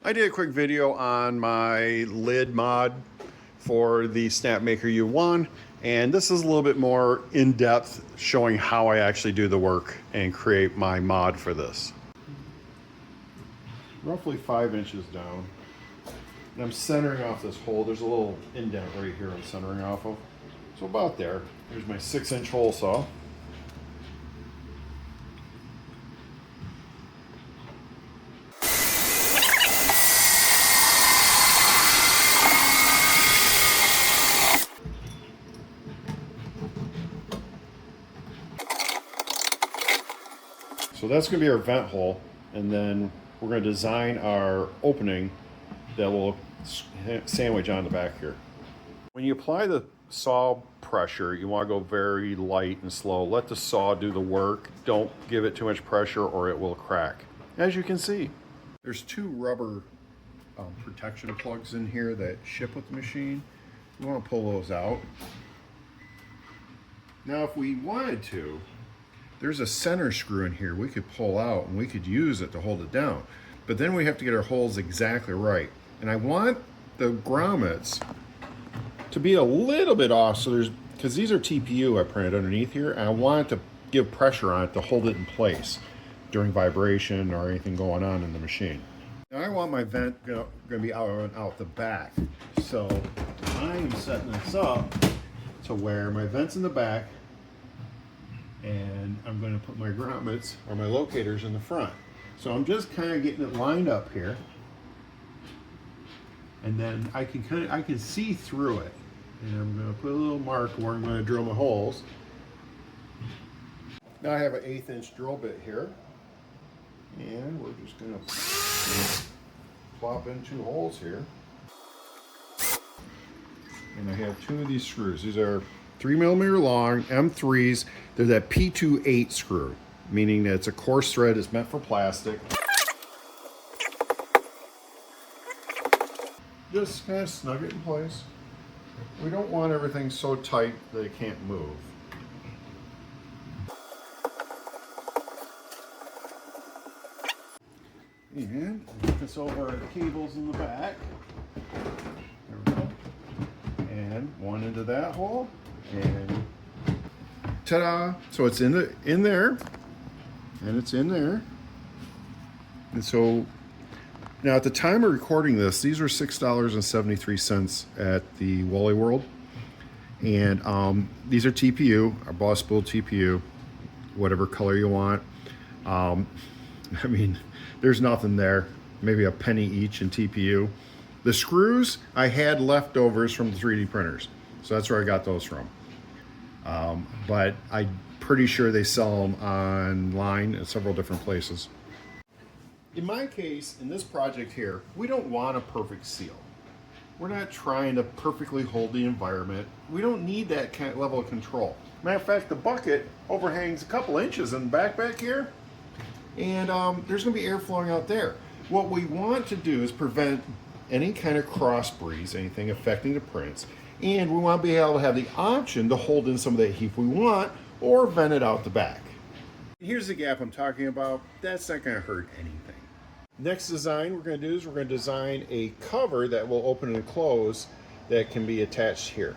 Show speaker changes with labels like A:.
A: I did a quick video on my lid mod for the Snapmaker U1, and this is a little bit more in-depth, showing how I actually do the work and create my mod for this. Roughly 5 inches down, and I'm centering off this hole. There's a little indent right here I'm centering off of. So about there. Here's my 6-inch hole saw. So that's going to be our vent hole, and then we're going to design our opening that will sandwich on the back here. When you apply the saw pressure, you want to go very light and slow. Let the saw do the work. Don't give it too much pressure or it will crack. As you can see, there's 2 rubber protection plugs in here that ship with the machine. You want to pull those out. Now if we wanted to, there's a center screw in here we could pull out and we could use it to hold it down. But then we have to get our holes exactly right. And I want the grommets to be a little bit off, so because these are TPU I printed underneath here, and I want it to give pressure on it to hold it in place during vibration or anything going on in the machine. Now I want my vent going to be out the back. So I'm setting this up to where my vent's in the back, and I'm going to put my grommets or my locators in the front. So I'm just kind of getting it lined up here, and then I can see through it. And I'm going to put a little mark where I'm going to drill my holes. Now I have an 1/8 inch drill bit here, and we're just going to plop in 2 holes here. And I have 2 of these screws. These are 3mm long M3s. They're that P28 screw, meaning that it's a coarse thread. It's meant for plastic. Just kind of snug it in place. We don't want everything so tight that it can't move. And put this over our cables in the back. There we go. And one into that hole. And ta-da! So it's in there, and it's in there. And so now at the time of recording this, these are $6.73 at the Wally World, and these are TPU, our Boss Build TPU, whatever color you want. I mean, there's nothing there. Maybe a penny each in TPU. The screws I had leftovers from the 3D printers, so that's where I got those from. But I'm pretty sure they sell them online at several different places. In my case, in this project here, we don't want a perfect seal. We're not trying to perfectly hold the environment. We don't need that kind of level of control. Matter of fact, the bucket overhangs a couple inches in the back here, and there's going to be air flowing out there. What we want to do is prevent any kind of cross breeze, anything affecting the prints, and we want to be able to have the option to hold in some of that heat if we want, or vent it out the back. Here's the gap I'm talking about. That's not going to hurt anything. Next design we're going to design a cover that will open and close that can be attached here.